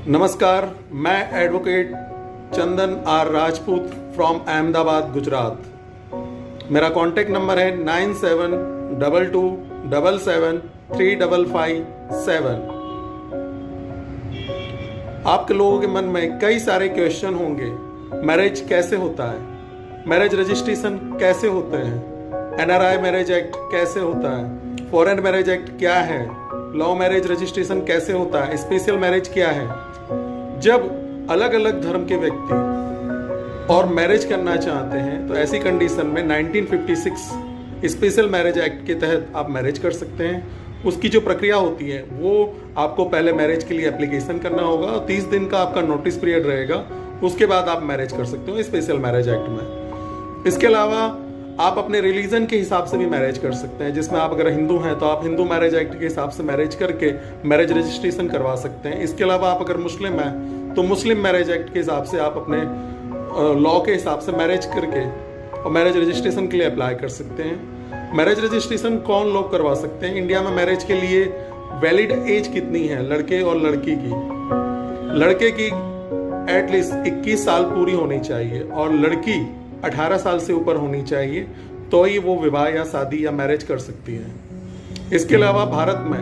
नमस्कार, मैं advocate Chandan R Rajput from Ahmedabad, Gujarat. मेरा कॉन्टैक्ट नंबर है 9722773557। आपके लोगों के मन में कई सारे क्वेश्चन होंगे। मैरिज कैसे होता है, मैरिज रजिस्ट्रेशन कैसे होते हैं, एनआरआई मैरिज एक्ट कैसे होता है, फॉरेन मैरिज एक्ट क्या है, लव मैरिज रजिस्ट्रेशन कैसे होता है, स्पेशल मैरिज क्या है। जब अलग अलग धर्म के व्यक्ति और मैरिज करना चाहते हैं तो ऐसी कंडीशन में 1956 स्पेशल मैरिज एक्ट के तहत आप मैरिज कर सकते हैं। उसकी जो प्रक्रिया होती है वो आपको पहले मैरिज के लिए एप्लीकेशन करना होगा और 30 दिन का आपका नोटिस पीरियड रहेगा। उसके बाद आप मैरिज कर सकते हो स्पेशल मैरिज एक्ट में। इसके अलावा आप अपने रिलीजन के हिसाब से भी मैरिज कर सकते हैं, जिसमें आप अगर हिंदू हैं तो आप हिंदू मैरिज एक्ट के हिसाब से मैरिज करके मैरिज रजिस्ट्रेशन करवा सकते हैं। इसके अलावा आप अगर मुस्लिम हैं तो मुस्लिम मैरिज एक्ट के हिसाब से आप अपने लॉ के हिसाब से मैरिज करके और मैरिज रजिस्ट्रेशन के लिए अप्लाई कर सकते हैं। मैरिज रजिस्ट्रेशन कौन लोग करवा सकते हैं? इंडिया में मैरिज के लिए वैलिड एज कितनी है लड़के और लड़की की? लड़के की एटलीस्ट 21 साल पूरी होनी चाहिए और लड़की 18 साल से ऊपर होनी चाहिए, तो ही वो विवाह या शादी या मैरिज कर सकती है। इसके अलावा भारत में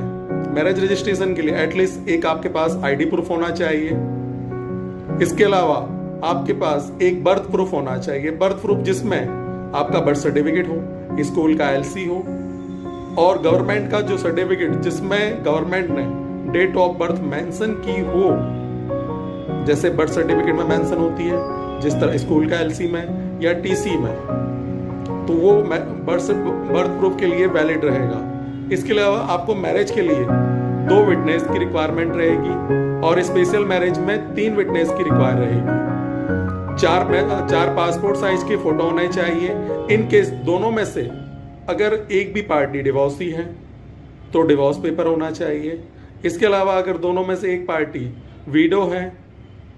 मैरिज रजिस्ट्रेशन के लिए एटलीस्ट एक आपके पास आईडी प्रूफ होना चाहिए। इसके अलावा आपके पास एक बर्थ प्रूफ होना चाहिए, बर्थ प्रूफ जिसमें आपका बर्थ सर्टिफिकेट हो, स्कूल का एलसी हो और गवर्नमेंट का जो सर्टिफिकेट जिसमें गवर्नमेंट ने डेट ऑफ बर्थ मेंशन की हो, जैसे बर्थ सर्टिफिकेट में मेंशन होती है, जिस तरह स्कूल का एलसी में या टीसी में, तो वो बर्थ प्रूफ के लिए वैलिड रहेगा। इसके अलावा आपको मैरिज के लिए 2 विटनेस की रिक्वायरमेंट रहेगी और स्पेशल मैरिज में 3 विटनेस की रिक्वायर रहेगी। 4 पासपोर्ट साइज के फोटो होने चाहिए। इन केस दोनों में से अगर एक भी पार्टी डिवोर्सी है तो डिवोर्स पेपर होना चाहिए। इसके अलावा अगर दोनों में से एक पार्टी विडो है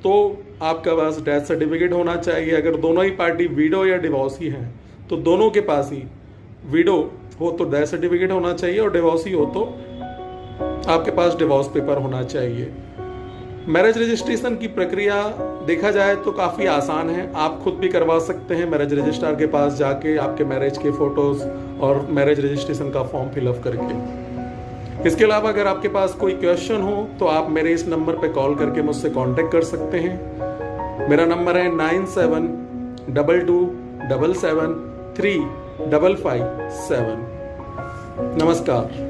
तो आपका पास डेथ सर्टिफिकेट होना चाहिए। अगर दोनों ही पार्टी विडो या डिवोर्सी हैं तो दोनों के पास ही विडो हो तो डेथ सर्टिफिकेट होना चाहिए और डिवोर्सी हो तो आपके पास डिवोर्स पेपर होना चाहिए। मैरिज रजिस्ट्रेशन की प्रक्रिया देखा जाए तो काफ़ी आसान है। आप खुद भी करवा सकते हैं मैरिज रजिस्ट्रार के पास जाके आपके मैरिज के फोटोज और मैरिज रजिस्ट्रेशन का फॉर्म फिलअप करके। इसके अलावा अगर आपके पास कोई क्वेश्चन हो तो आप मेरे इस नंबर पे कॉल करके मुझसे कांटेक्ट कर सकते हैं। मेरा नंबर है 9722773557। नमस्कार।